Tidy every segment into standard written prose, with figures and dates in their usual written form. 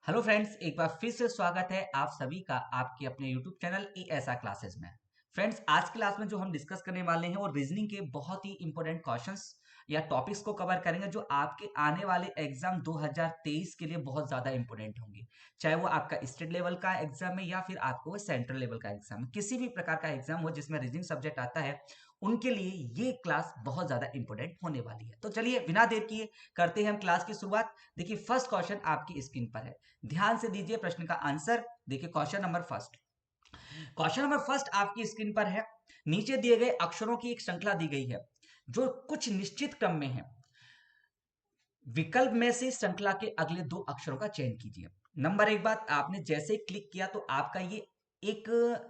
Hello friends, एक बार फिर से स्वागत है आप सभी का आपके अपने यूट्यूब चैनल ESR क्लासेस में। फ्रेंड्स, आज की क्लास में जो हम डिस्कस करने वाले हैं वो रीजनिंग के बहुत ही इंपॉर्टेंट क्वेश्चंस या टॉपिक्स को कवर करेंगे जो आपके आने वाले एग्जाम 2023 के लिए बहुत ज्यादा इंपॉर्टेंट होंगे। चाहे वो आपका स्टेट लेवल का एग्जाम है या फिर आपको वो सेंट्रल लेवल का एग्जाम है, किसी भी प्रकार का एग्जाम हो जिसमें रीजनिंग सब्जेक्ट आता है उनके लिए ये क्लास बहुत ज्यादा इंपॉर्टेंट होने वाली है। तो चलिए बिना देर किए करते हैं हम क्लास की शुरुआत। देखिए, फर्स्ट क्वेश्चन आपकी स्क्रीन पर है, ध्यान से दीजिए प्रश्न का आंसर। देखिए क्वेश्चन नंबर फर्स्ट आपकी स्क्रीन पर है। नीचे दिए गए अक्षरों की एक श्रृंखला दी गई है जो कुछ निश्चित क्रम में है। विकल्प में से श्रृंखला के अगले दो अक्षरों का चयन कीजिए। नंबर एक, बात आपने जैसे ही क्लिक किया तो आपका ये एक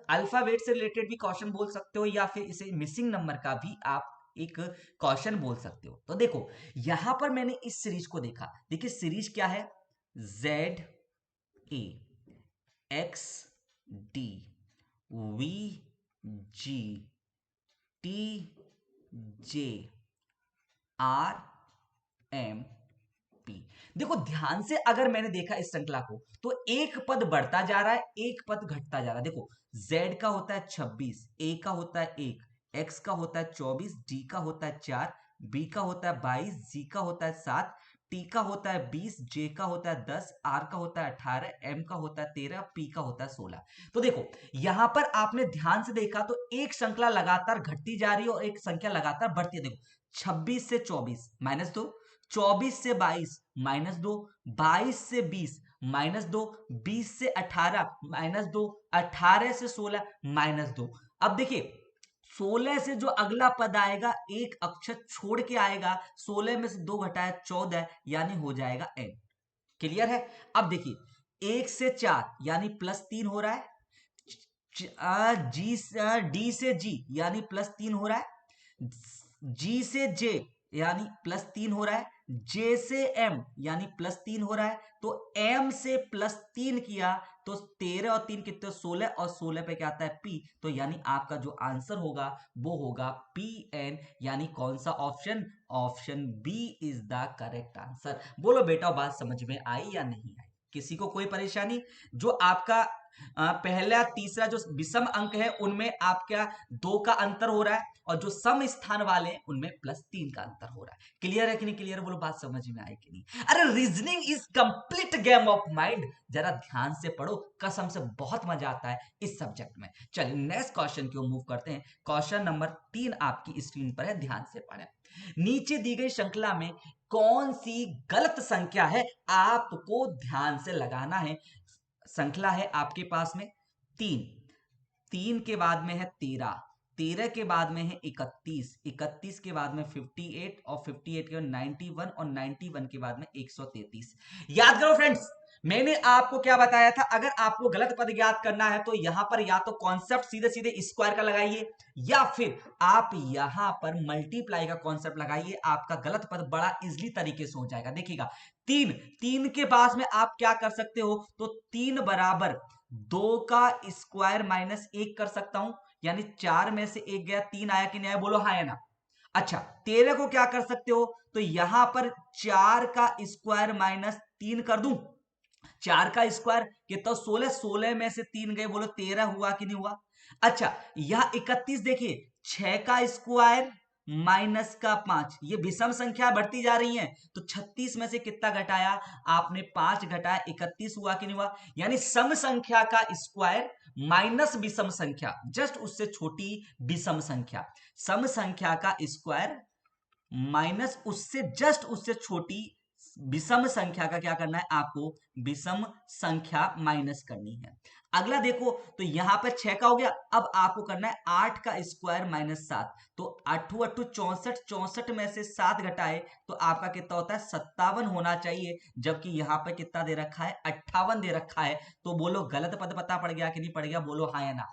अल्फाबेट से रिलेटेड भी क्वेश्चन बोल सकते हो या फिर इसे मिसिंग नंबर का भी आप एक क्वेश्चन बोल सकते हो। तो देखो, यहां पर मैंने इस सीरीज को देखा। देखिए सीरीज क्या है, ZA XD VGTJRMP। देखो ध्यान से, अगर मैंने देखा इस श्रृंखला को तो एक पद बढ़ता जा रहा है, एक पद घटता जा रहा है। देखो, Z का होता है 26, A का होता है 1, X का होता है 24, D का होता है 4, B का होता है 22, G का होता है 7, T का होता है 20, J का होता है 10, R का होता है 18, M का होता है 13, P का होता है 16। तो देखो यहां पर आपने ध्यान से देखा तो एक श्रृंखला लगातार घटती जा रही है और एक संख्या लगातार बढ़ती है। देखो 26 से 24 -2, 24 से 22 -2, 22 से 20 -2, 20 से 18 -2, 18 से 16 -2। अब देखिए 16 से जो अगला पद आएगा एक अक्षर छोड़ के आएगा, 16 में से 2 घटाया 14 यानी हो जाएगा n। क्लियर है? अब देखिए 1 से 4 यानी +3 हो रहा है, डी से जी यानी +3 हो रहा है, जी से जे यानी +3 हो रहा है, जे से एम यानी +3 हो रहा है। तो एम से +3 किया तो 13 और 3 कितने, 16, और 16 पे क्या आता है पी। तो यानी आपका जो आंसर होगा वो होगा PN। यानी कौन सा option, option B is the correct answer. बोलो बेटा, बात समझ में आई या नहीं आई? किसी को कोई परेशानी? जो आपका पहला तीसरा जो विषम अंक है उनमें आपका 2 का अंतर हो रहा है और जो सम स्थान वाले हैं उनमें +3 का अंतर हो रहा है। क्लियर है कि नहीं क्लियर? बोलो, बात समझ में आई कि नहीं? अरे reasoning is complete game of mind. जरा ध्यान से पढ़ो, कसम से बहुत मजा आता है इस सब्जेक्ट में। चलिए नेक्स्ट क्वेश्चन की ओर मूव करते हैं। क्वेश्चन नंबर 3 आपकी स्क्रीन पर है, ध्यान से पढ़ें। नीचे दी गई श्रृंखला में कौन सी गलत संख्या है, आपको ध्यान से लगाना है। श्रृंखला है आपके पास में 3, 3 के बाद में है 13, 13 के बाद में है 31, 31 के बाद में 58 और 58 के बाद 91 और 91 के बाद में 133। याद करो फ्रेंड्स, मैंने आपको क्या बताया था, अगर आपको गलत पद याद करना है तो यहां पर या तो कॉन्सेप्ट सीधे सीधे स्क्वायर का लगाइए या फिर आप यहां पर मल्टीप्लाई का कॉन्सेप्ट लगाइए, आपका गलत पद बड़ा इजिली तरीके से हो जाएगा। देखिएगा, 3, 3 के पास में आप क्या कर सकते हो, तो 3 बराबर 2 का स्क्वायर -1 कर सकता हूं, यानी 4 में से 1 गया, 3 आया कि नहीं आया? बोलो हाँ या ना। अच्छा, 13 को क्या कर सकते हो, तो यहां पर 4 का स्क्वायर -3 कर दूं। 4 का स्क्वायर कितना, 16, 16 में से 3 गए, बोलो 13 हुआ कि नहीं हुआ? अच्छा, यह 31 देखिए, 6 का स्क्वायर -5, ये विषम संख्या बढ़ती जा रही है तो 36 में से कितना घटाया आपने, 5 घटाया, 31 हुआ कि नहीं हुआ? यानी सम संख्या का स्क्वायर माइनस विषम संख्या, जस्ट उससे छोटी विषम संख्या, सम संख्या का स्क्वायर माइनस उससे जस्ट उससे छोटी विषम संख्या का क्या करना है आपको, विषम संख्या माइनस करनी है। अगला देखो, तो यहां पर 6 का हो गया, अब आपको करना है 8 का स्क्वायर -7, तो 8 8 64, 64 में से 7 घटाए तो आपका कितना होता है, 57 होना चाहिए, जबकि यहां पर कितना दे रखा है, 58 दे रखा है। तो बोलो गलत पद पता पड़ गया कि नहीं पड़ गया? बोलो हाँ या ना।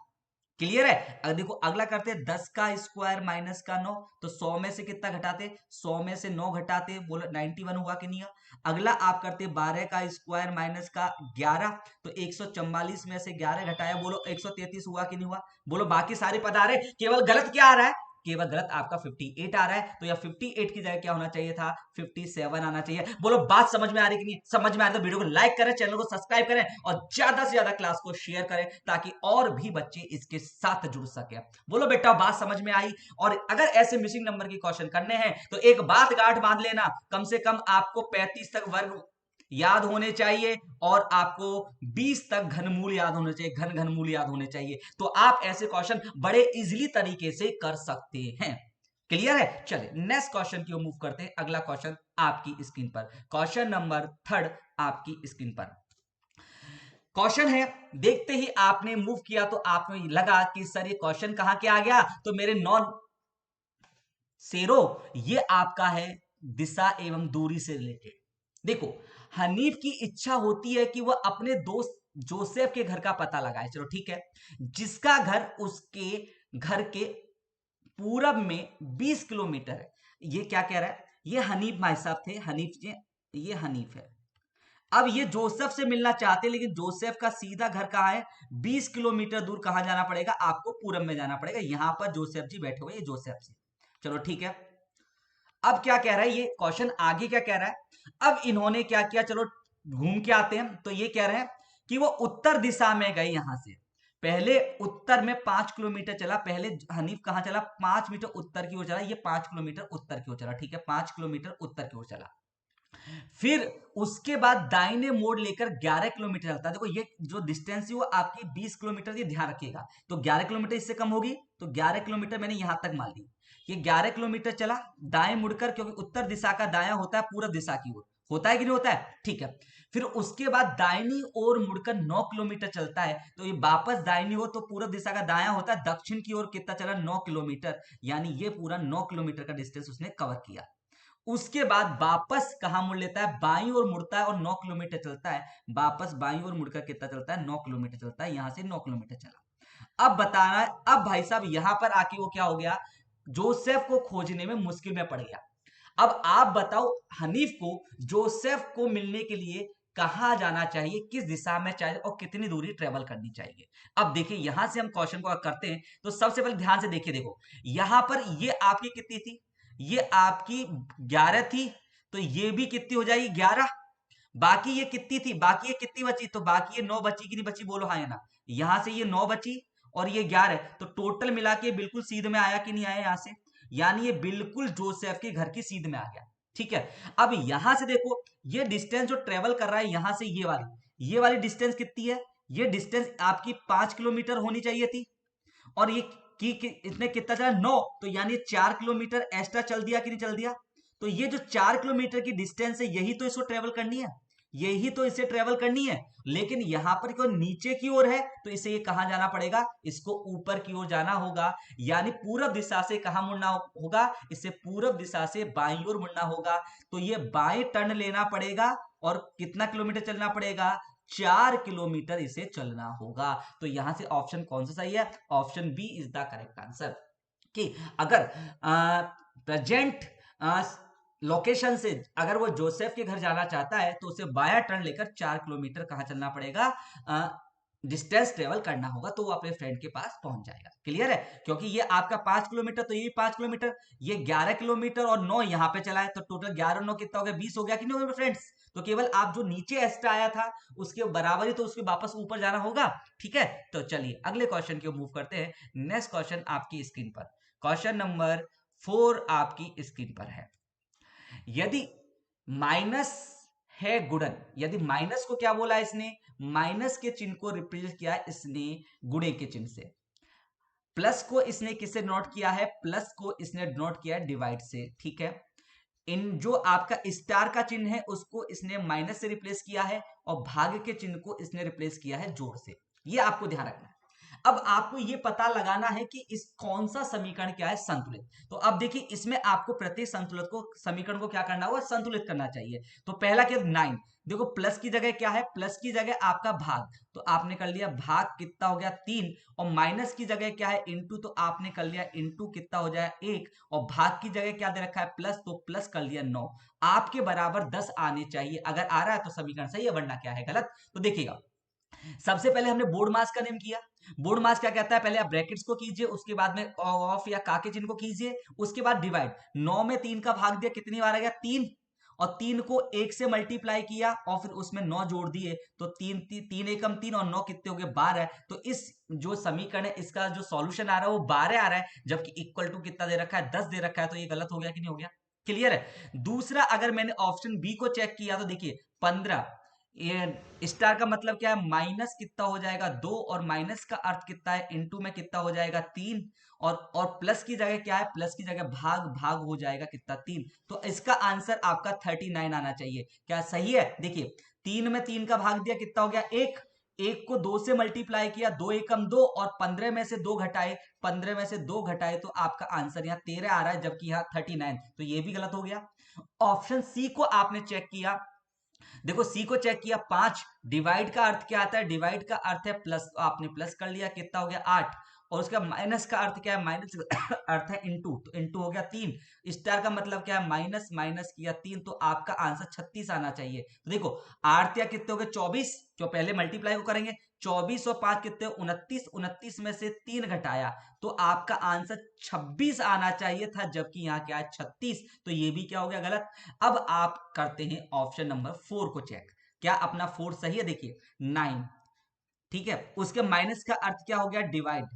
क्लियर है? अगर देखो अगला करते हैं 10 का स्क्वायर -9, तो 100 में से कितना घटाते, 100 में से 9 घटाते, बोलो 91 हुआ कि नहीं हुआ? अगला आप करते 12 का स्क्वायर -11, तो 144 में से 11 घटाया, बोलो 133 हुआ कि नहीं हुआ? बोलो बाकी सारे पद आ रहे, केवल गलत क्या आ रहा है, केवल गलत आपका 58 आ रहा है, तो यह 58 की जगह क्या होना चाहिए था, 57 आना चाहिए। बोलो बात समझ में आ रही कि नहीं? समझ में आ रही तो वीडियो को लाइक करें, चैनल को सब्सक्राइब करें और ज्यादा से ज्यादा क्लास को शेयर करें ताकि और भी बच्चे इसके साथ जुड़ सके। बोलो बेटा बात समझ में आई? और अगर ऐसे मिसिंग नंबर की क्वेश्चन करने हैं तो एक बात गांठ बांध लेना, कम से कम आपको 35 तक वर्ग याद होने चाहिए और आपको 20 तक घनमूल याद होने चाहिए, घनमूल याद होने चाहिए, तो आप ऐसे क्वेश्चन बड़े इजीली तरीके से कर सकते हैं। क्लियर है? चलिए नेक्स्ट क्वेश्चन की ओर मूव करते हैं। अगला क्वेश्चन आपकी स्क्रीन पर, क्वेश्चन नंबर 3 आपकी स्क्रीन पर क्वेश्चन है। देखते ही आपने मूव किया तो आपको लगा कि सर ये क्वेश्चन कहां के आ गया, तो मेरे नॉन शेरो ये आपका है दिशा एवं दूरी से रिलेटेड। देखो हनीफ की इच्छा होती है कि वह अपने दोस्त जोसेफ के घर का पता लगाए, चलो ठीक है, जिसका घर उसके घर के पूरब में 20 किलोमीटर है। ये क्या कह रहा है, ये हनीफ भाई साहब थे, हनीफ जी, ये हनीफ है। अब ये जोसेफ से मिलना चाहते हैं, लेकिन जोसेफ का सीधा घर कहां है, 20 किलोमीटर दूर। कहां जाना पड़ेगा आपको, पूरब में जाना पड़ेगा। यहां पर जोसेफ जी बैठे हुए, ये जोसेफ से, चलो ठीक है। अब क्या कह रहा है ये क्वेश्चन, आगे क्या कह रहा है, अब इन्होंने क्या किया, चलो घूम के आते हैं। तो ये कह रहे हैं कि वो उत्तर दिशा में गए, यहां से पहले उत्तर में 5 किलोमीटर चला, पहले हनीफ कहां चला, 5 मीटर उत्तर की ओर चला, ये 5 किलोमीटर उत्तर की ओर चला, ठीक है, 5 किलोमीटर उत्तर की ओर चला। फिर उसके बाद दाहिने मोड़ लेकर 11 किलोमीटर चलता है। देखो ये जो डिस्टेंस है वो आपकी 20 किलोमीटर, ये ध्यान रखिएगा, तो 11 किलोमीटर इससे कम होगी, तो 11 किलोमीटर मैंने यहां तक मान ली। ये 11 किलोमीटर चला दाएं मुड़कर, क्योंकि उत्तर दिशा का दायां होता है पूर्व दिशा की ओर, होता है कि नहीं होता है, ठीक है। फिर उसके बाद दाहिनी ओर मुड़कर 9 किलोमीटर चलता है, तो ये वापस दाहिनी ओर, तो पूर्व दिशा का दायां होता है, दक्षिण की ओर कितना चला, 9 किलोमीटर, यानी ये पूरा 9 किलोमीटर का डिस्टेंस उसने कवर किया। उसके बाद वापस कहां मुड़ लेता है, बाईं ओर मुड़ता है और 9 किलोमीटर चलता है, वापस बाईं ओर मुड़कर कितना चलता है, 9 किलोमीटर चलता है, यहां से 9 किलोमीटर चला। अब बताना है, अब भाई साहब यहां पर आके वो क्या हो गया, जोसेफ को खोजने में मुश्किल में पड़ गया। अब आप बताओ हनीफ को जोसेफ को मिलने के लिए कहां जाना चाहिए, किस दिशा में चाहिए और कितनी दूरी ट्रेवल करनी चाहिए। अब देखिए यहां से हम क्वेश्चन को करते हैं, तो सबसे पहले ध्यान से देखिए, देखो यहां पर ये आपकी कितनी थी, ये आपकी 11 थी, तो ये भी कितनी हो जाएगी 11, बाकी ये कितनी थी, बाकी ये कितनी बची, तो बाकी ये 9 बची कि नहीं बची, बोलो हाँ या ना। यहां से ये 9 बची और ये 11, तो टोटल मिला के बिल्कुल सीध में आया कि नहीं आया यहां से, यानी ये बिल्कुल जोसेफ के घर की सीध में आ गया, ठीक है। अब यहां से देखो ये डिस्टेंस जो ट्रेवल कर रहा है यहां से ये वाली डिस्टेंस कितनी है, ये डिस्टेंस आपकी 5 किलोमीटर होनी चाहिए थी, और ये इसने कितना चला 9, तो यानी 4 किलोमीटर एक्स्ट्रा चल दिया कि नहीं चल दिया। तो ये जो 4 किलोमीटर की डिस्टेंस है यही तो इसको ट्रेवल करनी है, यही तो इसे ट्रेवल करनी है, लेकिन यहां पर क्यों नीचे की ओर है, तो इसे ये कहां जाना पड़ेगा, इसको ऊपर की ओर जाना होगा, यानी पूर्व दिशा से कहां मुड़ना होगा, इसे पूर्व दिशा से बाईं ओर मुड़ना होगा। तो ये बाएं टर्न लेना पड़ेगा और कितना किलोमीटर चलना पड़ेगा, 4 किलोमीटर इसे चलना होगा। तो यहां से ऑप्शन कौन सा सही है, option B is the correct answer. कि अगर प्रेजेंट लोकेशन से अगर वो जोसेफ के घर जाना चाहता है तो उसे बाया टर्न लेकर 4 किलोमीटर कहां चलना पड़ेगा, डिस्टेंस ट्रेवल करना होगा, तो वो अपने फ्रेंड के पास पहुंच जाएगा। क्लियर है, क्योंकि ये आपका 5 किलोमीटर, तो ये भी 5 किलोमीटर, ये 11 किलोमीटर और 9 यहां पे चला है, तो टोटल 11 और 9 कितना हो गया, 20 हो गया कि नहीं हो गया फ्रेंड्स। तो केवल आप जो नीचे एक्स्ट्रा आया था उसके बराबर ही तो उसके वापस ऊपर जाना होगा, ठीक है। तो चलिए अगले क्वेश्चन की ओर मूव करते हैं। नेक्स्ट क्वेश्चन आपकी स्क्रीन पर, क्वेश्चन नंबर 4 आपकी स्क्रीन पर है। यदि माइनस है गुणन, यदि माइनस को क्या बोला इसने, माइनस के चिन्ह को रिप्रेजेंट किया इसने गुणे के चिन्ह से, प्लस को इसने किससे नोट किया है, प्लस को इसने नोट किया है डिवाइड से, ठीक है। इन जो आपका स्टार का चिन्ह है उसको इसने माइनस से रिप्लेस किया है और भाग के चिन्ह को इसने रिप्लेस किया है जोड़ से, ये आपको ध्यान रखना है। अब आपको ये पता लगाना है कि इस कौन सा समीकरण क्या है, संतुलित। तो अब देखिए इसमें आपको प्रत्येक संतुलित को समीकरण को क्या करना होगा, संतुलित करना चाहिए। तो पहला क्या 9, देखो प्लस की जगह क्या है, प्लस की जगह आपका भाग, तो आपने कर लिया भाग कितना हो गया 3, और माइनस की जगह क्या है इंटू, तो आपने कर लिया इंटू कितना हो जाए 1, और भाग की जगह क्या दे रखा है प्लस, तो प्लस कर लिया 9। आपके बराबर 10 आने चाहिए, अगर आ रहा है तो समीकरण सही है, वरना क्या है गलत। तो देखिएगा सबसे पहले हमने बोर्ड मास का नेम किया। बोर्ड मास क्या कहता है, पहले आप ब्रैकेट्स को कीजिए, उसके बाद में ऑफ या का के चिन्ह को कीजिए, उसके बाद डिवाइड। 9 में 3 का भाग दिया, कितनी बार आ गया 3, और 3 को 1 से मल्टीप्लाई किया और फिर उसमें 9 जोड़ दिए, तो 3 एकम 3 और 9 कितने हो गए 12। तो इस जो समीकरण है इसका जो सॉल्यूशन आ रहा है वो 12 आ रहा है, जबकि इक्वल टू कितना दे रखा है 10 दे रखा है, तो ये गलत हो गया कि नहीं हो गया? क्लियर है। दूसरा अगर मैंने ऑप्शन बी को चेक किया तो देखिए 15, ये स्टार का मतलब क्या है, माइनस कितना हो जाएगा 2, और माइनस का अर्थ कितना है, इनटू में कितना हो जाएगा 3, और प्लस की जगह क्या है, प्लस की जगह भाग, भाग हो जाएगा कितना 3। तो इसका आंसर आपका 39 आना चाहिए। क्या सही है? देखिए 3 में 3 का भाग दिया, कितना हो गया 1, 1 को 2 से मल्टीप्लाई किया, 2 एकम 2, और 15 में से 2 घटाए, 15 में से 2 घटाए, तो आपका आंसर यहाँ 13 आ रहा है, जबकि यहाँ 39, तो ये भी गलत हो गया। ऑप्शन सी को आपने चेक किया, देखो सी को चेक किया 5, डिवाइड का अर्थ क्या आता है, डिवाइड का अर्थ है प्लस, आपने प्लस कर लिया, कितना हो गया 8, और उसका माइनस का अर्थ क्या है, माइनस अर्थ है इनटू, तो इनटू हो गया 3, स्टार का मतलब क्या है, माइनस, माइनस किया 3, तो आपका आंसर 36 आना चाहिए। तो देखो 8 या कितने हो गए 24, जो पहले मल्टीप्लाई को करेंगे, 24 और 5 कितने 29, 29 में से 3 घटाया, तो आपका आंसर 26 आना चाहिए था, जबकि यहाँ क्या है 36, तो ये भी क्या हो गया गलत। अब आप करते हैं ऑप्शन नंबर 4 को चेक, क्या अपना 4 सही है? देखिए 9, ठीक है, उसके माइनस का अर्थ क्या हो गया डिवाइड,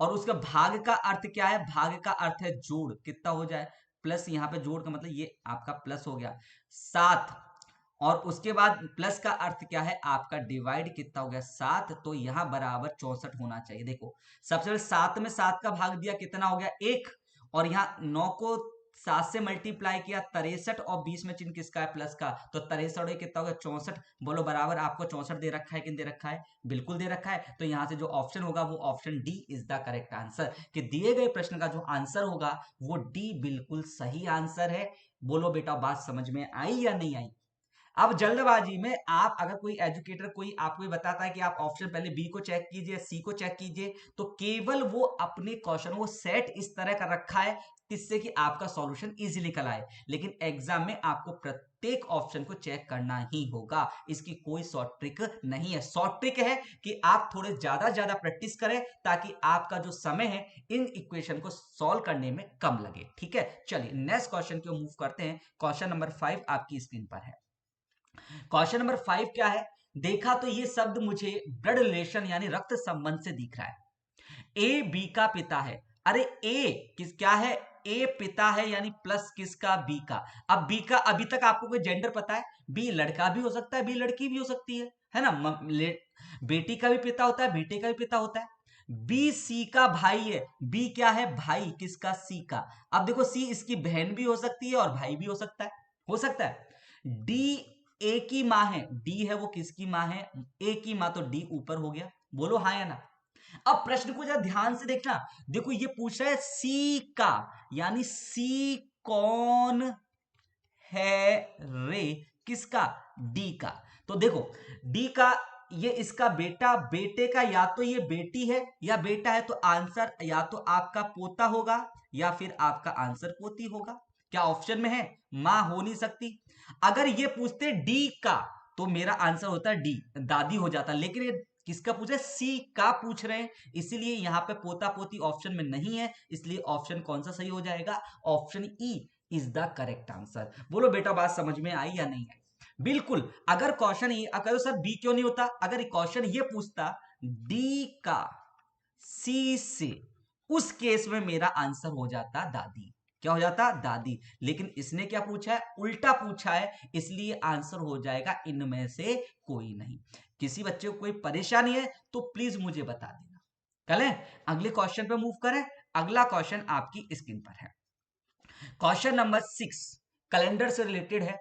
और उसका भाग का अर्थ क्या है, भाग का अर्थ है जोड़, कितना हो जाए प्लस, यहां पे जोड़ का मतलब ये आपका प्लस हो गया 7, और उसके बाद प्लस का अर्थ क्या है आपका डिवाइड, कितना हो गया 7, तो यहां बराबर 64 होना चाहिए। देखो सबसे पहले 7 में 7 का भाग दिया, कितना हो गया 1, और यहाँ 9 को 7 से मल्टीप्लाई किया 63, और 20 में चिन्ह किसका है प्लस का, तो 63 कितना हो गया 64। बोलो बराबर आपको 64 दे रखा है कि दे रखा है? बिल्कुल दे रखा है। तो यहां से जो ऑप्शन होगा वो option D is the correct answer, कि दिए गए प्रश्न का जो आंसर होगा वो डी बिल्कुल सही आंसर है। बोलो बेटा बात समझ में आई या नहीं आई? अब जल्दबाजी में आप, अगर कोई एजुकेटर कोई आपको बताता है कि आप ऑप्शन पहले बी को चेक कीजिए, सी को चेक कीजिए, तो केवल वो अपने क्वेश्चन वो सेट इस तरह का रखा है जिससे कि आपका सॉल्यूशन इजीली निकल आए, लेकिन एग्जाम में आपको प्रत्येक ऑप्शन को चेक करना ही होगा, इसकी कोई शॉर्ट ट्रिक नहीं है। शॉर्ट ट्रिक है कि आप थोड़े ज्यादा प्रैक्टिस करें ताकि आपका जो समय है इन इक्वेशन को सॉल्व करने में कम लगे। ठीक है, चलिए नेक्स्ट क्वेश्चन को मूव करते हैं। क्वेश्चन नंबर 5 आपकी स्क्रीन पर है। क्वेश्चन नंबर 5 क्या है, देखा तो ये शब्द मुझे ब्लड रिलेशन यानी रक्त संबंध से दिख रहा है। ए बी का पिता है, अरे ए किस क्या है, ए पिता है यानी प्लस किसका, बी का। अब बी का अभी तक आपको कोई जेंडर पता है, बी लड़का भी हो सकता है, बी लड़की भी हो सकती है ना, बेटी का भी पिता होता है, बेटे का भी पिता होता है। बी सी का भाई है, बी क्या है भाई किसका, सी का। अब देखो सी इसकी बहन भी हो सकती है और भाई भी हो सकता है, हो सकता है। डी ए की मां है, डी है वो किसकी मां है, ए की मां, तो डी ऊपर हो गया। बोलो हाँ या ना। अब प्रश्न को जरा ध्यान से देखना, देखो ये पूछ रहा है सी का, यानी सी कौन है रे, किसका, डी का। तो देखो डी का, ये इसका बेटा, बेटे का या तो ये बेटी है या बेटा है, तो आंसर या तो आपका पोता होगा या फिर आपका आंसर पोती होगा। क्या ऑप्शन में है? मां हो नहीं सकती। अगर ये पूछते डी का तो मेरा आंसर होता डी, दादी हो जाता, लेकिन ये किसका पूछ रहे, सी का पूछ रहे हैं, इसीलिए यहां पे पोता पोती ऑप्शन में नहीं है, इसलिए ऑप्शन कौन सा सही हो जाएगा, option E is the correct answer. बोलो बेटा बात समझ में आई या नहीं आई? बिल्कुल। अगर क्वेश्चन ये, अगर सर बी क्यों नहीं होता, अगर क्वेश्चन ये पूछता डी का सी से, उस केस में मेरा आंसर हो जाता दादी। क्या हो जाता, दादी। लेकिन इसने क्या पूछा है, उल्टा पूछा है, इसलिए आंसर हो जाएगा इनमें से कोई नहीं। किसी बच्चे को कोई परेशानी है तो प्लीज मुझे बता देना। चलें अगले क्वेश्चन पे मूव करें। अगला क्वेश्चन आपकी स्क्रीन पर है। क्वेश्चन नंबर 6 कैलेंडर से रिलेटेड है।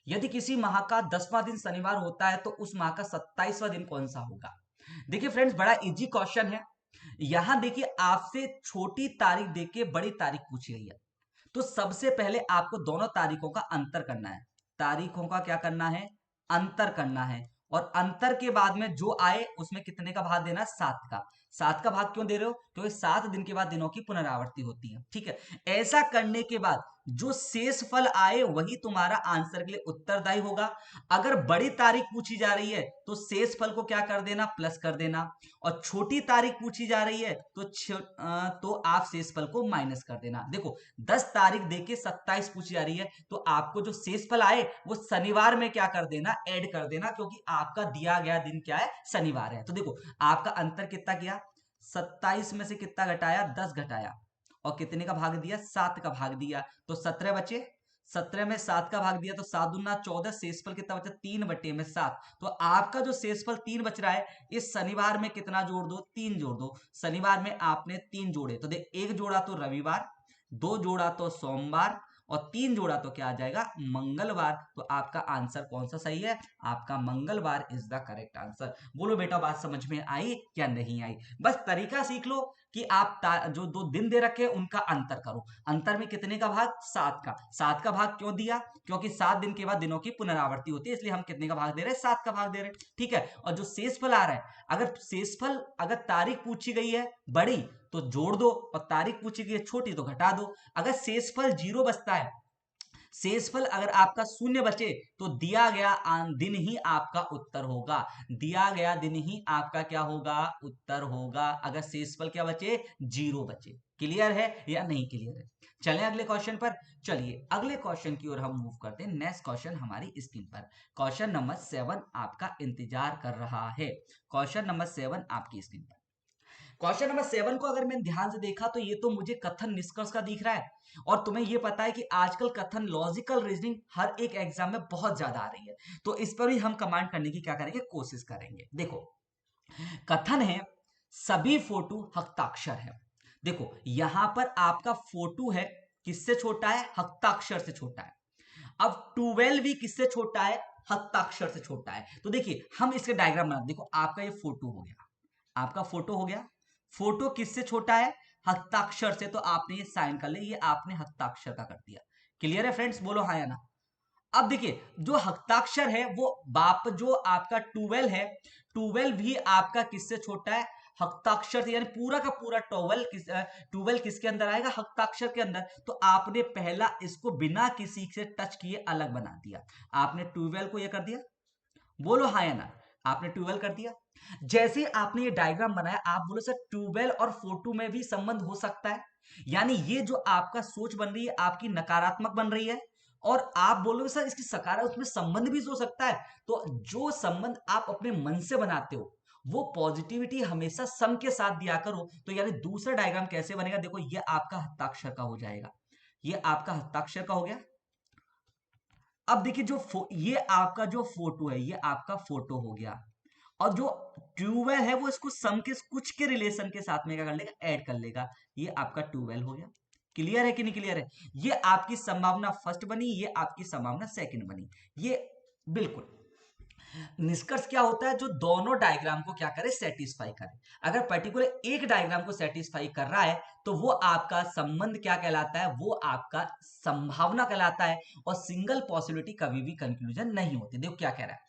यदि किसी माह का 10वां दिन शनिवार होता है तो उस माह का 27वां दिन कौन सा होगा? देखिए फ्रेंड्स बड़ा इजी क्वेश्चन है। यहां देखिए आपसे छोटी तारीख देके बड़ी तारीख पूछी गई है, तो सबसे पहले आपको दोनों तारीखों का अंतर करना है। तारीखों का क्या करना है, अंतर करना है, और अंतर के बाद में जो आए उसमें कितने का भाग देना, 7 का। 7 का भाग क्यों दे रहे हो, क्योंकि 7 दिन के बाद दिनों की पुनरावृत्ति होती है। ठीक है, ऐसा करने के बाद जो शेष फल आए वही तुम्हारा आंसर के लिए उत्तरदायी होगा। अगर बड़ी तारीख पूछी जा रही है तो शेष फल को क्या कर देना, प्लस कर देना, और छोटी तारीख पूछी जा रही है तो आप शेष फल को माइनस कर देना। देखो 10 तारीख देके 27 पूछी जा रही है तो आपको जो शेष फल आए वो शनिवार में क्या कर देना, ऐड कर देना, क्योंकि आपका दिया गया दिन क्या है, शनिवार है। तो देखो आपका अंतर कितना किया, 27 में से कितना घटाया, 10 घटाया, और कितने का भाग दिया, 7 का भाग दिया, तो 17 बचे। 17 में 7 का भाग दिया तो 7 दूना 14, शेषफल कितना बचा, 3/7। तो आपका जो शेषफल 3 बच रहा है, इस शनिवार में कितना जोड़ दो, 3 जोड़ दो। शनिवार में आपने 3 जोड़े तो देख, 1 जोड़ा तो रविवार, 2 जोड़ा तो सोमवार, और 3 जोड़ा तो क्या आ जाएगा, मंगलवार। तो आपका आंसर कौन सा सही है, आपका मंगलवार इज द करेक्ट आंसर। बोलो बेटा बात समझ में आई या नहीं आई? बस तरीका सीख लो कि आप जो 2 दिन दे रखे उनका अंतर करो। अंतर में कितने का भाग, 7 का। 7 का भाग क्यों दिया, क्योंकि 7 दिन के बाद दिनों की पुनरावृत्ति होती है, इसलिए हम कितने का भाग दे रहे हैं, 7 का भाग दे रहे हैं। ठीक है, और जो शेषफल आ रहा है, अगर शेषफल अगर तारीख पूछी गई है बड़ी तो जोड़ दो, और तारीख पूछी गई है छोटी तो घटा दो। अगर शेषफल 0 बचता है, शेषफल अगर आपका 0 बचे तो दिया गया दिन ही आपका उत्तर होगा। दिया गया दिन ही आपका क्या होगा, उत्तर होगा, अगर शेषफल क्या बचे, 0 बचे। क्लियर है या नहीं क्लियर है? चलें अगले क्वेश्चन पर। चलिए अगले क्वेश्चन की ओर हम मूव करते हैं। नेक्स्ट क्वेश्चन हमारी स्क्रीन पर, क्वेश्चन नंबर 7 आपका इंतजार कर रहा है। क्वेश्चन नंबर 7 आपकी स्क्रीन पर। क्वेश्चन नंबर 7 को अगर मैंने ध्यान से देखा तो ये तो मुझे कथन निष्कर्ष का दिख रहा है, और तुम्हें ये पता है कि आजकल कथन लॉजिकल रीजनिंग हर एक एग्जाम में बहुत ज्यादा आ रही है, तो इस पर भी हम कमांड करने की क्या करेंगे, कोशिश करेंगे। देखो कथन है सभी फोटो हस्ताक्षर है। देखो यहां पर आपका फोटो है, किससे छोटा है, हस्ताक्षर से छोटा है। अब 12 भी किससे छोटा है, हस्ताक्षर से छोटा है। तो देखिए हम इसके डायग्राम बना, देखो आपका ये फोटो हो गया, आपका फोटो हो गया। फोटो किससे छोटा है, हस्ताक्षर से, तो आपने ये साइन कर लिया, ये आपने हस्ताक्षर का कर दिया। क्लियर है फ्रेंड्स, बोलो हाँ या ना? अब देखिए जो हस्ताक्षर है वो बाप जो आपका 12 है, 12 भी आपका किससे छोटा है, हस्ताक्षर से, यानी पूरा का पूरा 12 किसके अंदर आएगा, हस्ताक्षर के अंदर। तो आपने पहला इसको बिना किसी से टच किए अलग बना दिया, आपने 12 को ये कर दिया। बोलो हाँ या ना, आपने 12 कर दिया। जैसे आपने ये डायग्राम बनाया, आप बोलो सर 12 और 42 में भी संबंध हो सकता है, यानी ये जो आपका सोच बन रही है आपकी नकारात्मक बन रही है, और आप बोलोगे सर इसकी सकारात्मक, उसमें संबंध भी हो सकता है। तो जो संबंध आप अपने मन से बनाते हो वो पॉजिटिविटी हमेशा सम के साथ दिया करो। तो यानी दूसरा डायग्राम कैसे बनेगा, देखो ये आपका हस्ताक्षर का हो जाएगा, ये आपका हस्ताक्षर का हो गया। अब देखिए ये आपका जो फोटो है, ये आपका फोटो हो गया, और जो ट्यूबवेल है वो इसको सम के कुछ के रिलेशन के साथ में क्या कर लेगा, ऐड कर लेगा। ये आपका ट्यूबवेल हो गया। क्लियर है कि नहीं क्लियर है? ये आपकी संभावना फर्स्ट बनी, ये आपकी संभावना सेकंड बनी। ये बिल्कुल निष्कर्ष क्या होता है, जो दोनों डायग्राम को क्या करे, सेटिस्फाई करे। अगर पर्टिकुलर एक डायग्राम को सेटिस्फाई कर रहा है तो वो आपका संबंध क्या कहलाता है, वो आपका संभावना कहलाता है, और सिंगल पॉसिबिलिटी कभी भी कंक्लूजन नहीं होती। देखो क्या कह रहा है,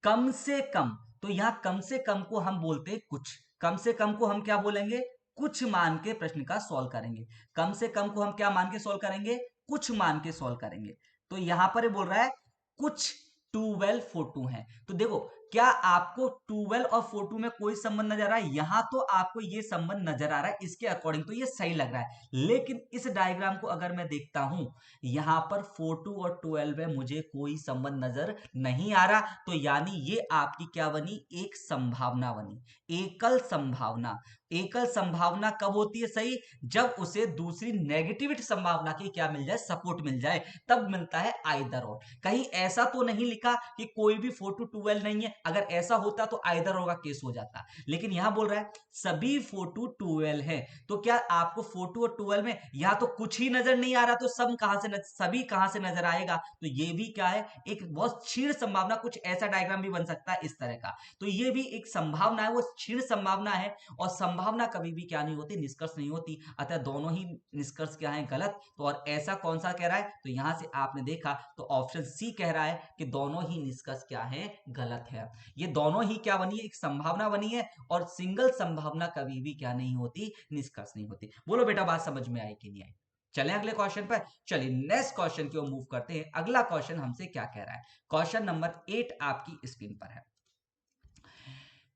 कम से कम, तो यहां कम से कम को हम बोलते हैं कुछ, कम से कम को हम क्या बोलेंगे, कुछ मान के प्रश्न का सॉल्व करेंगे। कम से कम को हम क्या मान के सॉल्व करेंगे, कुछ मान के सॉल्व करेंगे। तो यहां पर ये बोल रहा है कुछ 12 फोटो हैं। तो देखो क्या आपको 12 और फोटो में कोई संबंध नजर आ रहा है, यहां तो आपको ये संबंध नजर आ रहा है, इसके अकॉर्डिंग तो ये सही लग रहा है। लेकिन इस डायग्राम को अगर मैं देखता हूं, यहां पर फोटो और 12 में मुझे कोई संबंध नजर नहीं आ रहा, तो यानी ये आपकी क्या बनी, एक संभावना बनी, एकल संभावना। एकल संभावना कब होती है सही, जब उसे दूसरी नेगेटिविटी संभावना की क्या मिल जाए, सपोर्ट मिल जाए, तब मिलता है आइदर और। कहीं ऐसा तो नहीं लिखा कि कोई भी फोटो 12 नहीं है, अगर ऐसा होता तो आइदर और का केस हो जाता, लेकिन यहां बोल रहा है सभी फोटो 12 है। तो क्या आपको फोटो और 12 में या तो कुछ ही नजर नहीं आ रहा, तो सब कहां से सभी कहां से नजर आएगा, तो ये भी क्या है, एक बहुत क्षीण संभावना, कुछ ऐसा डायग्राम भी बन सकता है इस तरह का। तो ये भी एक संभावना है, वो क्षीण संभावना है, और संभावना कभी भी क्या नहीं होती, निष्कर्ष नहीं होती। अतः दोनों ही निष्कर्ष क्या है, गलत। तो और ऐसा कौन सा कह रहा है, तो यहां से आपने देखा तो ऑप्शन सी कह रहा है कि दोनों ही निष्कर्ष क्या है, गलत है। ये दोनों ही क्या बनी है, एक संभावना बनी है, और सिंगल संभावना कभी भी क्या नहीं होती, निष्कर्ष नहीं होती। बोलो बेटा बात समझ में आई कि नहीं आई? चलें अगले क्वेश्चन पर। चलिए नेक्स्ट क्वेश्चन की ओर मूव करते हैं। अगला क्वेश्चन हमसे क्या कह रहा है? क्वेश्चन नंबर 8 आपकी स्क्रीन पर है।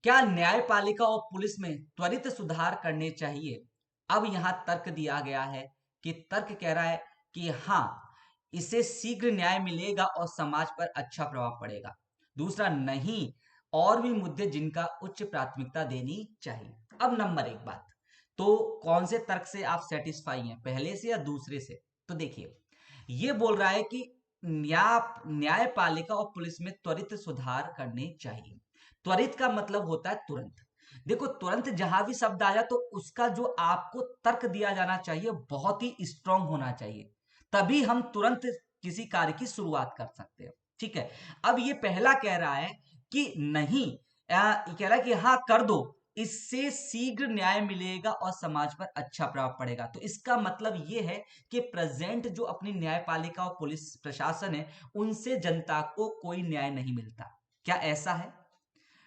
क्या न्यायपालिका और पुलिस में त्वरित सुधार करने चाहिए? अब यहां तर्क दिया गया है कि तर्क कह रहा है कि हां, इसे शीघ्र न्याय मिलेगा और समाज पर अच्छा प्रभाव पड़ेगा। दूसरा, नहीं, और भी मुद्दे जिनका उच्च प्राथमिकता देनी चाहिए। अब नंबर 1 बात, तो कौन से तर्क से आप सेटिस्फाई हैं, पहले से या दूसरे से? तो देखिए, ये बोल रहा है कि न्यायपालिका और पुलिस में त्वरित सुधार करने चाहिए। त्वरित का मतलब होता है तुरंत। देखो, तुरंत जहां भी शब्द आया तो उसका जो आपको तर्क दिया जाना चाहिए बहुत ही स्ट्रांग होना चाहिए, तभी हम तुरंत किसी कार्य की शुरुआत कर सकते हैं। ठीक है, अब ये पहला कह रहा है कि नहीं, कह रहा है कि हाँ कर दो, इससे शीघ्र न्याय मिलेगा और समाज पर अच्छा प्रभाव पड़ेगा। तो इसका मतलब ये है कि प्रेजेंट जो अपनी न्यायपालिका और पुलिस प्रशासन है, उनसे जनता को कोई न्याय नहीं मिलता। क्या ऐसा है?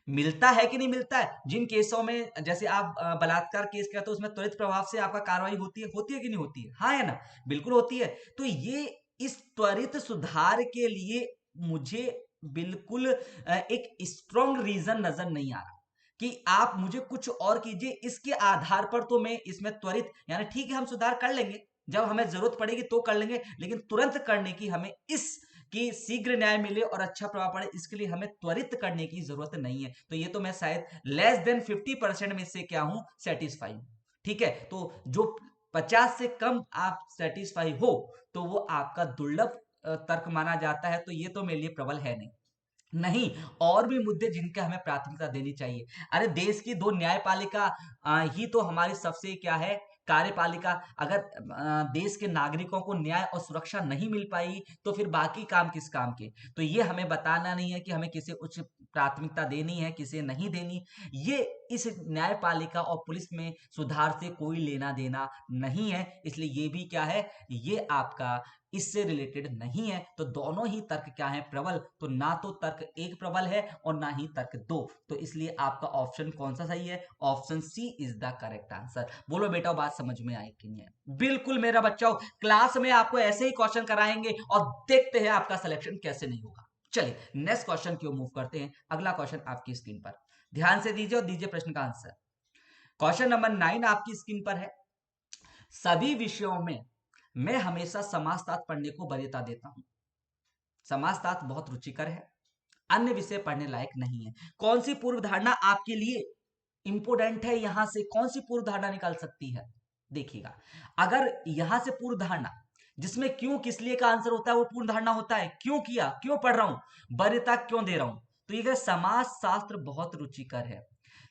मिलता है कि नहीं मिलता है? जिन केसों में, जैसे आप बलात्कार केस करते हो, उसमें त्वरित प्रभाव से आपका कार्रवाई होती है कि नहीं होती है? हाँ या ना? बिल्कुल होती है। तो ये इस त्वरित सुधार के लिए मुझे बिल्कुल एक स्ट्रॉन्ग रीजन नजर नहीं आ रहा कि आप मुझे कुछ और कीजिए, इसके आधार पर तो मैं इसमें त्वरित, यानी ठीक है हम सुधार कर लेंगे, जब हमें जरूरत पड़ेगी तो कर लेंगे, लेकिन तुरंत करने की हमें इस कि शीघ्र न्याय मिले और अच्छा प्रभाव पड़े, इसके लिए हमें त्वरित करने की जरूरत नहीं है। तो ये तो मैं शायद लेस देन 50% में से क्या हूं, सेटिस्फाई हूं। ठीक है, तो जो 50 से कम आप सेटिस्फाई हो तो वो आपका दुर्लभ तर्क माना जाता है, तो ये तो मेरे लिए प्रबल है नहीं। नहीं, और भी मुद्दे जिनका हमें प्राथमिकता देनी चाहिए। अरे देश की दो न्यायपालिका ही तो हमारी सबसे क्या है, कार्यपालिका। अगर देश के नागरिकों को न्याय और सुरक्षा नहीं मिल पाई तो फिर बाकी काम किस काम के? तो ये हमें बताना नहीं है कि हमें किसे उच्च प्राथमिकता देनी है, किसे नहीं देनी। ये इस न्यायपालिका और पुलिस में सुधार से कोई लेना देना नहीं है, इसलिए ये भी क्या है, ये आपका इससे रिलेटेड नहीं है। तो दोनों ही तर्क क्या है, प्रबल। तो ना तो तर्क एक प्रबल है और ना ही तर्क दो, तो इसलिए आपका ऑप्शन कौन सा सही है? Option C is the correct answer. बोलो बेटा, बात समझ में आई कि नहीं है? बिल्कुल मेरा बच्चा, क्लास में आपको ऐसे ही क्वेश्चन कराएंगे और देखते हैं आपका सिलेक्शन कैसे नहीं होगा। चलिए नेक्स्ट क्वेश्चन की ओर मूव करते हैं। अगला क्वेश्चन आपकी स्क्रीन पर, ध्यान से दीजिए और दीजिए प्रश्न का आंसर। क्वेश्चन नंबर 9 आपकी स्क्रीन पर है। सभी विषयों में मैं हमेशा समाजशास्त्र पढ़ने को वरीयता देता हूं। समाजशास्त्र बहुत रुचिकर है, अन्य विषय पढ़ने लायक नहीं है। कौन सी पूर्व धारणा आपके लिए इंपोर्टेंट है? यहां से कौन सी पूर्व धारणा निकल सकती है? देखिएगा, अगर यहां से पूर्व धारणा जिसमें क्यों किस लिए का आंसर होता है, वो पूर्ण धारणा होता है। क्यों किया, क्यों पढ़ रहा हूं, वरीयता क्यों दे रहा हूं, तो ये समाज शास्त्र बहुत रुचिकर है।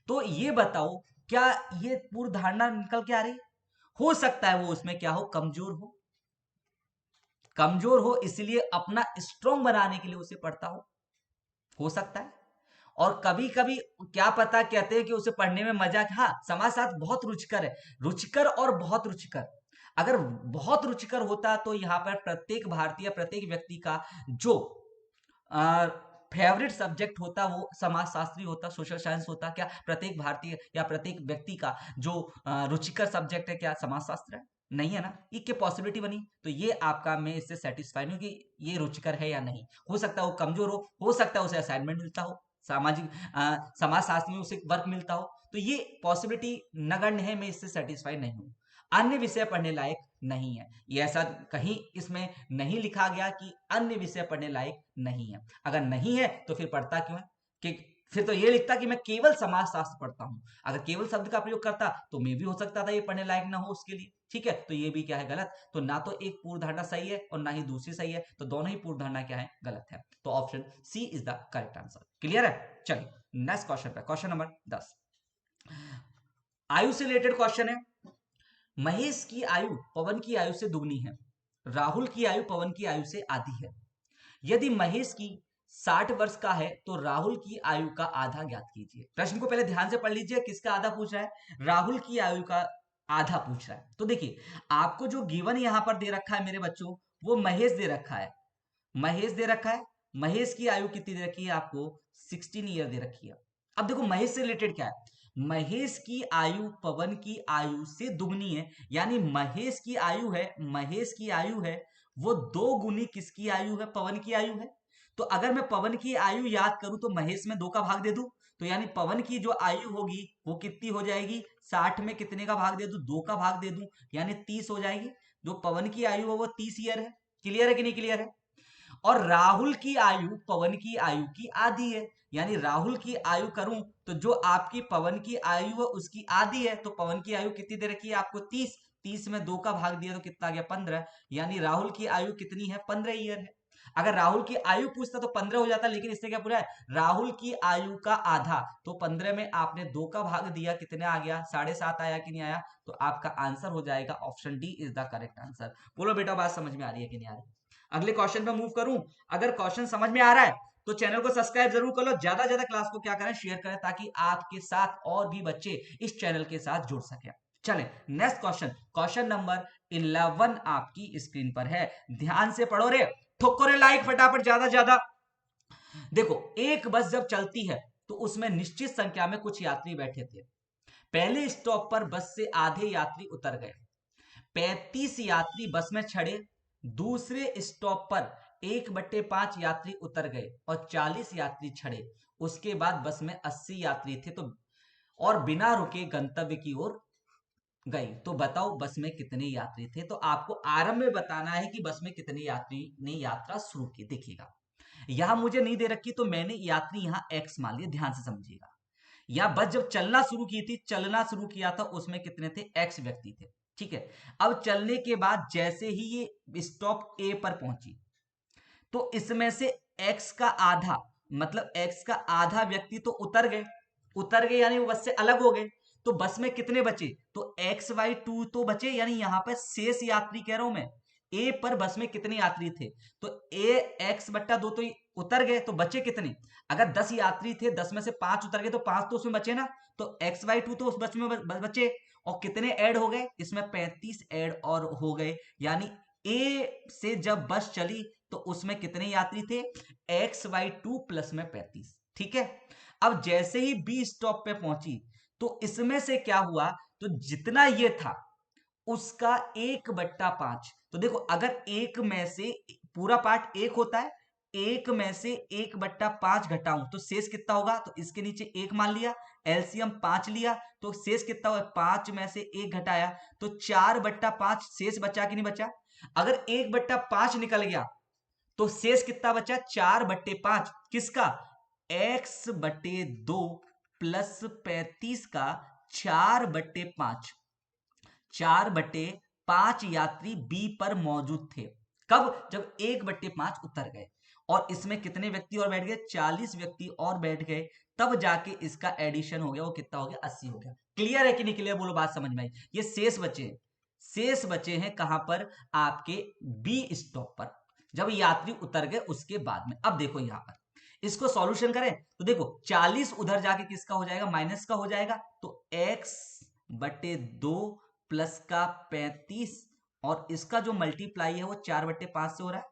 तो ये बताओ, क्या ये पूर्व धारणा निकल के आ रही? हो सकता है वो उसमें क्या हो, कमजोर हो, कमजोर हो इसलिए अपना स्ट्रांग बनाने के लिए उसे पढ़ता हो सकता है। और कभी कभी क्या पता, कहते हैं कि उसे पढ़ने में मजा, हाँ समाजशास्त्र बहुत रुचिकर है, रुचिकर और बहुत रुचिकर। अगर बहुत रुचिकर होता तो यहाँ पर प्रत्येक भारतीय, प्रत्येक व्यक्ति का जो फेवरेट सब्जेक्ट होता वो समाजशास्त्री होता, सोशल साइंस होता। क्या प्रत्येक भारतीय या प्रत्येक व्यक्ति का जो रुचिकर सब्जेक्ट है क्या समाजशास्त्र है? नहीं है ना, ये क्या पॉसिबिलिटी बनी? तो ये आपका, मैं इससे सेटिस्फाइड हूं कि ये रुचिकर है या नहीं। हो सकता है वो कमजोर हो सकता है उसे असाइनमेंट मिलता हो, सामाजिक समाजशास्त्र में उसे वर्क मिलता हो, तो ये पॉसिबिलिटी नगण्य है, मैं इससे सेटिस्फाइड नहीं हूं। अन्य विषय पढ़ने लायक नहीं है, ये ऐसा कहीं इसमें नहीं लिखा गया कि अन्य विषय पढ़ने लायक नहीं है। अगर नहीं है तो फिर पढ़ता क्यों है? कि फिर तो ये लिखता कि मैं केवल समाजशास्त्र पढ़ता हूं। अगर केवल शब्द का प्रयोग करता तो मैं भी हो सकता था ये पढ़ने लायक ना हो उसके लिए। ठीक है, तो ये भी क्या है, गलत। तो ना तो एक पूर्व धारणा सही है और ना ही दूसरी सही है, तो दोनों ही पूर्व धारणा क्या है, गलत है। तो option C is the correct answer. Clear है? चलिए नेक्स्ट क्वेश्चन पे, क्वेश्चन नंबर 10 आयु से रिलेटेड क्वेश्चन है। महेश की आयु पवन की आयु से दुगनी है, राहुल की आयु पवन की आयु से आधी है। यदि महेश की 60 वर्ष का है तो राहुल की आयु का आधा ज्ञात कीजिए। प्रश्न को पहले ध्यान से पढ़ लीजिए, किसका आधा पूछ रहा है, राहुल की आयु का आधा पूछ रहा है। तो देखिए, आपको जो गिवन यहां पर दे रखा है मेरे बच्चों, वो महेश दे रखा है, महेश दे रखा है। महेश की आयु कितनी दे रखी है आपको, 16 ईयर दे रखी है। अब देखो महेश से रिलेटेड क्या है, महेश की आयु पवन की आयु से दुगनी है, यानी महेश की आयु है वो 2 गुनी किसकी आयु है, पवन की आयु है। तो अगर मैं पवन की आयु याद करूं तो महेश में 2 का भाग दे दूं, तो यानी पवन की जो आयु होगी वो कितनी हो जाएगी, 60 में कितने का भाग दे दूं, 2 का भाग दे दूं, यानी 30 हो जाएगी। जो पवन की आयु है वो 30 ईयर है। क्लियर है कि नहीं क्लियर है। और राहुल की आयु पवन की आयु की आधी है, यानी राहुल की आयु करूं तो जो आपकी पवन की आयु है उसकी आधी है, तो पवन की आयु कितनी दे रखी है आपको 30, 30 में 2 का भाग दिया तो कितना आ गया 15, यानी राहुल की आयु कितनी है 15 ईयर है। अगर राहुल की आयु पूछता तो 15 हो जाता, लेकिन इससे क्या पूरा है राहुल की आयु का आधा, तो 15 में आपने 2 का भाग दिया कितने आ गया 7.5 आया कि नहीं आया, तो आपका आंसर हो जाएगा option D is the correct answer. बोलो बेटा बात समझ में आ रही है कि नहीं आ रही। अगले क्वेश्चन पे मूव करूं। अगर क्वेश्चन समझ में आ रहा है तो चैनल को सब्सक्राइब जरूर कर लो, ज्यादा ज्यादा क्लास को क्या करें शेयर करें, ताकि आपके साथ और भी बच्चे इस चैनल के साथ जुड़ सके। चलें नेक्स्ट क्वेश्चन, क्वेश्चन नंबर 11 आपकी स्क्रीन पर है, ध्यान से पढ़ो रे, ठोको रे लाइक फटाफट ज्यादा ज्यादा। देखो एक बस जब चलती है तो उसमें निश्चित संख्या में कुछ यात्री बैठे थे। पहले स्टॉप पर बस से आधे यात्री उतर गए, 35 यात्री बस में चढ़े, दूसरे स्टॉप पर 1/5 यात्री उतर गए और 40 यात्री चढ़े। उसके बाद बस में 80 यात्री थे तो और बिना रुके गंतव्य की ओर गई। तो बताओ बस में कितने यात्री थे। तो आपको आरंभ में बताना है कि बस में कितने यात्री ने यात्रा शुरू की। देखिएगा यहां मुझे नहीं दे रखी तो मैंने यात्री यहां एक्स मान लिया, ध्यान से समझिएगा। या बस जब चलना शुरू की थी, चलना शुरू किया था उसमें कितने थे एक्स व्यक्ति थे, ठीक है। अब चलने के बाद जैसे ही ये स्टॉप ए पर पहुंची तो इसमें से एक्स का आधा, मतलब एक्स का आधा व्यक्ति तो उतर गए यानी वो बस से अलग हो गए। तो बस में कितने बचे, तो एक्स वाई 2 तो बचे, यानी यहां पर शेष यात्री कह रहा हूं मैं, ए पर बस में कितने यात्री थे, तो ए एक्स बट्टा 2 तो उतर गए, तो बचे कितने, अगर 10 यात्री थे 10 में से 5 उतर गए तो 5 तो उसमें बचे ना, तो एक्स वाई 2 तो उस बस में बचे, और कितने ऐड हो गए इसमें 35 ऐड और हो गए, यानी ए से जब बस चली तो उसमें कितने यात्री थे एक्स वाई 2 प्लस में 35, ठीक है। अब जैसे ही बी स्टॉप पे पहुंची तो इसमें से क्या हुआ, तो जितना ये था उसका 1/5, तो देखो अगर एक में से पूरा पार्ट एक होता है, एक में से 1/5 घटाऊं तो शेष कितना होगा, तो इसके नीचे एक मान लिया, एलसीएम 5 लिया तो शेष कितना हुआ, 5 में से एक घटाया तो 4/5 शेष बचा कि नहीं बचा। अगर 1/5 निकल गया तो शेष कितना बचा 4/5 किसका, x/2 प्लस 35 का 4/5, 4/5 यात्री बी पर मौजूद थे। कब, जब 1/5 उतर गए, और इसमें कितने व्यक्ति और बैठ गए 40 व्यक्ति और बैठ गए, तब जाके इसका एडिशन हो गया, वो कितना हो गया 80 हो गया। क्लियर है कि नहीं क्लियर, बोलो बात समझ में आई। ये शेष बचे हैं कहां पर, आपके बी स्टॉप पर, जब यात्री उतर गए उसके बाद में। अब देखो यहां पर इसको सॉल्यूशन करें तो देखो 40 उधर जाके किसका हो जाएगा, माइनस का हो जाएगा, तो x/2 प्लस का 35, और इसका जो मल्टीप्लाई है वो 4/5 से हो रहा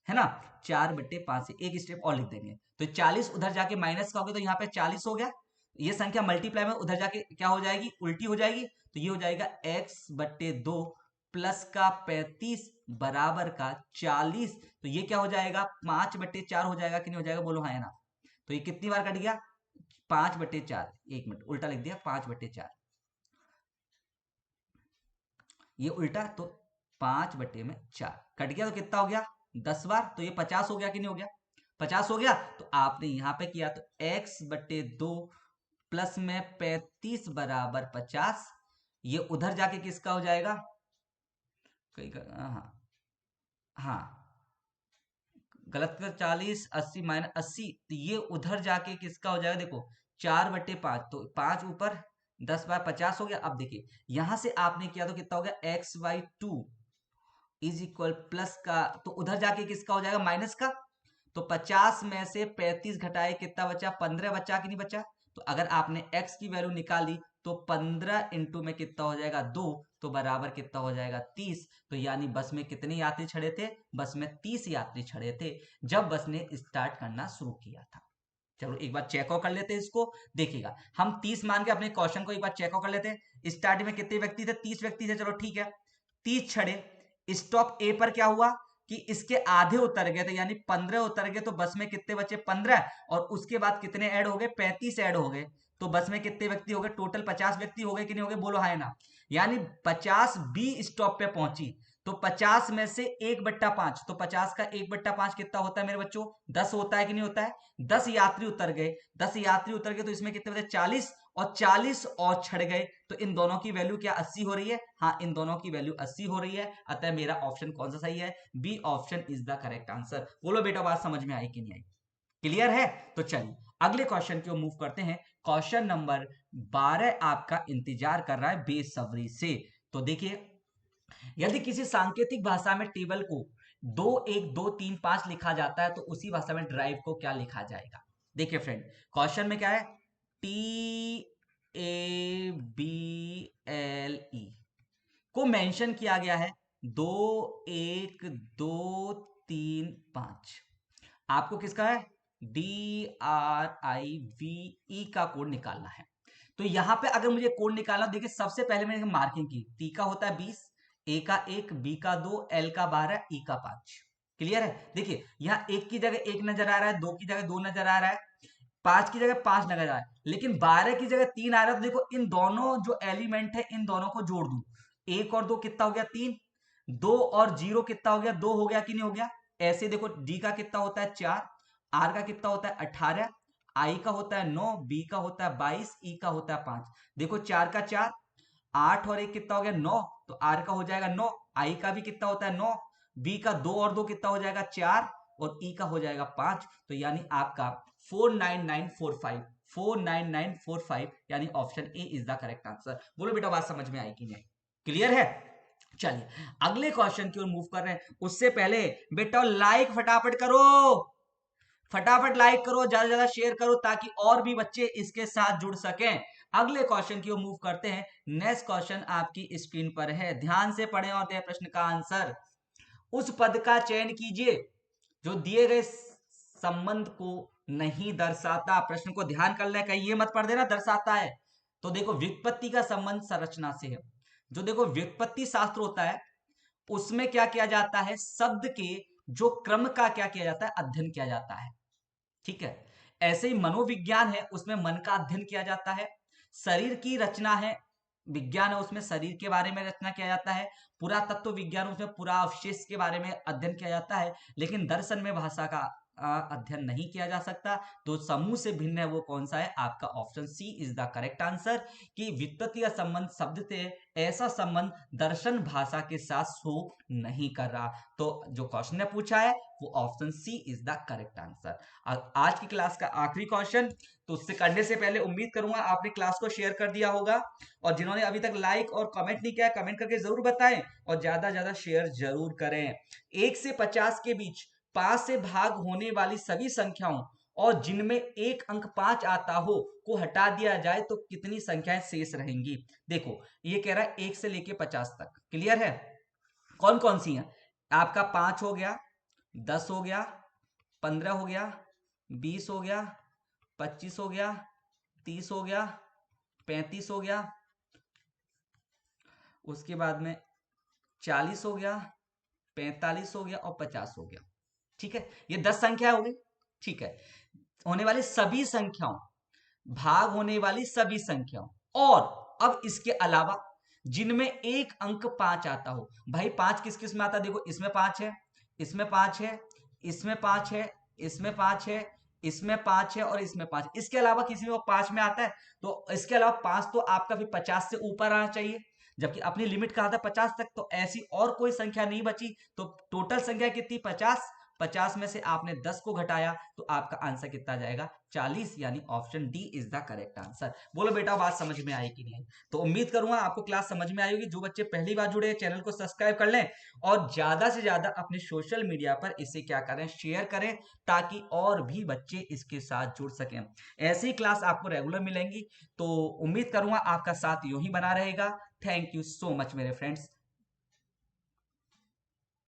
है ना, 4/5 से एक स्टेप और लिख देंगे, तो 40 उधर जाके माइनस का हो गया तो यहाँ पे 40 हो गया, ये संख्या मल्टीप्लाई में उधर जाके क्या हो जाएगी, उल्टी हो जाएगी, तो ये हो जाएगा x/2 प्लस का 35 बराबर का 40, तो ये क्या हो जाएगा 5/4 हो जाएगा कि नहीं हो जाएगा, बोलो हाँ है ना। तो ये कितनी बार कट गया 5/4, एक मिनट उल्टा लिख दिया 5/4, ये उल्टा, तो 5/4 कट गया तो कितना हो गया 10 बार, तो ये 50 हो गया कि नहीं हो गया, 50 हो गया। तो आपने यहां पे किया तो x/2 प्लस में 35 बराबर 50, ये उधर जाके किसका हो जाएगा, हाँ हाँ गलत कर, 40 80 माइनस 80, तो ये उधर जाके किसका हो जाएगा, देखो 4/5, तो 5 ऊपर 10 बार 50 हो गया। अब देखिए यहां से आपने किया तो कितना हो गया x/2 इज इक्वल प्लस का, तो उधर जाके किसका हो जाएगा माइनस का, तो 50 में से 35 घटाए कितना बचा 15 बचा कि नहीं बचा। तो अगर आपने x की वैल्यू निकाली तो 15 इंटू में कितना हो जाएगा 2, तो बराबर कितना हो जाएगा 30, तो यानी बस में कितने यात्री चढ़े थे, बस में 30 यात्री चढ़े थे जब बस ने स्टार्ट करना शुरू किया था। चलो एक बार चेक आउट कर लेते हैं इसको, देखिएगा हम 30 मान के अपने क्वेश्चन को एक बार चेक आउट कर लेते हैं। स्टार्टिंग में कितने व्यक्ति थे, 30 व्यक्ति थे, चलो ठीक है, 30 छड़े, स्टॉप ए पर क्या हुआ कि इसके आधे उतर गए थे, यानी 15 उतर गए, तो बस में कितने बचे, 15, और उसके बाद कितने ऐड हो गए, 35 ऐड हो गए, तो बस में कितने व्यक्ति हो गए, टोटल 50 व्यक्ति हो गए कि नहीं हो गए, बोलो हाय ना। यानी 50 बी स्टॉप पे पहुंची, तो 50 में से 1/5, तो 50 का 1/5 कितना होता है मेरे बच्चों, 10 होता है कि नहीं होता है। 10 यात्री उतर गए, 10 यात्री उतर गए, तो इसमें कितने बचे, 40, और 40 और छड़ गए, तो इन दोनों की वैल्यू क्या 80 हो रही है, हाँ इन दोनों की वैल्यू 80 हो रही है। अतः मेरा ऑप्शन कौन सा सही है, B option is the correct answer. बोलो बेटा बात समझ में आई कि नहीं आई, क्लियर है। तो चलिए अगले क्वेश्चन की ओर मूव करते हैं। क्वेश्चन नंबर 12 आपका इंतजार कर रहा है बेसब्री से। तो देखिए, यदि किसी सांकेतिक भाषा में टेबल को 2 1 2 3 5 लिखा जाता है, तो उसी भाषा में ड्राइव को क्या लिखा जाएगा। देखिए फ्रेंड, क्वेश्चन में क्या है, TABLE को मेंशन किया गया है 2 1 2 3 5। आपको किसका है, DRIVE का कोड निकालना है। तो यहां पे अगर मुझे कोड निकालना, देखिए सबसे पहले मैंने मार्किंग की, टी का होता है 20, ए का 1, बी का 2, एल का 12, ई का 5। क्लियर है। देखिए यहाँ 1 की जगह 1 नजर आ रहा है, 2 की जगह 2 नजर आ रहा है, 5 की जगह 5 नजर आ रहा है, लेकिन 12 की जगह 3 आ रहा है। तो देखो इन दोनों जो एलिमेंट है, इन दोनों को जोड़ दूं, 1 और 2 कितना हो गया, 3, 2 और 0 कितना हो गया, 2 हो गया कि नहीं हो गया। ऐसे देखो डी का कितना होता है 4, आर का कितना होता है 18, आई का होता है 9, बी का होता है 22, ई का होता है 5। देखो 4 का 4, 8 और 1 कितना हो गया 9, तो आर का हो जाएगा 9, आई का भी कितना होता है 9, बी का 2 और 2 कितना हो जाएगा 4, और ई का हो जाएगा 5। तो यानी आपका 49945, 49945, यानी option A is the correct answer. बोलो बेटा बात समझ में आई कि नहीं, क्लियर है। चलिए अगले क्वेश्चन की ओर मूव कर रहे हैं। उससे पहले बेटा लाइक फटाफट करो, फटाफट लाइक करो, ज्यादा ज्यादा शेयर करो, ताकि और भी बच्चे इसके साथ जुड़ सकें। अगले क्वेश्चन की ओर मूव करते हैं। नेक्स्ट क्वेश्चन आपकी स्क्रीन पर है, ध्यान से पढ़ें और दें प्रश्न का आंसर। उस पद का चयन कीजिए जो दिए गए संबंध को नहीं दर्शाता। प्रश्न को ध्यान कर ले, कहीं ये मत पढ़ देना दर्शाता है। तो देखो व्युत्पत्ति का संबंध संरचना से है। जो देखो व्युत्पत्ति शास्त्र होता है, उसमें क्या किया जाता है, शब्द के जो क्रम का क्या किया जाता है, अध्ययन किया जाता है। ठीक है, ऐसे ही मनोविज्ञान है, उसमें मन का अध्ययन किया जाता है। शरीर की रचना है, विज्ञान है, उसमें शरीर के बारे में रचना किया जाता है। पुरातत्व विज्ञान, उसमें पुरा अवशेष के बारे में अध्ययन किया जाता है। लेकिन दर्शन में भाषा का अध्ययन नहीं किया जा सकता। तो समूह से भिन्न है वो कौन सा है, आपका option C is the correct answer, कि व्युत्पत्ति का संबंध शब्द से, ऐसा संबंध दर्शन भाषा के साथ शो नहीं कर रहा। तो जो क्वेश्चन ने पूछा है वो option C is the correct answer. आज की क्लास का आखिरी क्वेश्चन, तो उससे करने से पहले उम्मीद करूंगा आपने क्लास को शेयर कर दिया होगा, और जिन्होंने अभी तक लाइक और कमेंट नहीं किया, कमेंट करके जरूर बताएं, और ज्यादा ज्यादा शेयर जरूर करें। 1 से 50 के बीच 5 से भाग होने वाली सभी संख्याओं और जिनमें एक अंक 5 आता हो को हटा दिया जाए तो कितनी संख्याएं शेष रहेंगी। देखो ये कह रहा है 1 से लेके 50 तक, क्लियर है। कौन कौन सी हैं, आपका 5 हो गया, 10 हो गया, 15 हो गया, 20 हो गया, 25 हो गया, 30 हो गया, 35 हो गया, उसके बाद में 40 हो गया, 45 हो गया, और 50 हो गया। ठीक है, ये 10 संख्या हो गई। ठीक है, होने वाली सभी संख्याओं, भाग होने वाली सभी संख्याओं, और अब इसके अलावा जिनमें एक अंक 5 आता हो। भाई 5 किस किस में आता है, देखो इसमें 5 है, इसमें 5 है, इसमें 5 है, इसमें 5 है, इसमें 5 है, और इसमें 5। इसके अलावा किसी में वो 5 में आता है, तो इसके अलावा 5 तो आपका भी 50 से ऊपर आना चाहिए, जबकि अपनी लिमिट कहा था 50 तक। तो ऐसी और कोई संख्या नहीं बची, तो टोटल संख्या कितनी 50। 50 में से आपने 10 को घटाया, तो आपका आंसर कितना जाएगा 40, यानी option D is the correct answer. बोलो बेटा बात समझ में आई कि नहीं। तो उम्मीद करूंगा आपको क्लास समझ में आई होगी। जो बच्चे पहली बार जुड़े हैं चैनल को सब्सक्राइब कर लें, और ज्यादा से ज्यादा अपने सोशल मीडिया पर इसे क्या करें, शेयर करें, ताकि और भी बच्चे इसके साथ जुड़ सकें। ऐसी क्लास आपको रेगुलर मिलेंगी। तो उम्मीद करूंगा आपका साथ यूं ही बना रहेगा। थैंक यू सो मच मेरे फ्रेंड्स।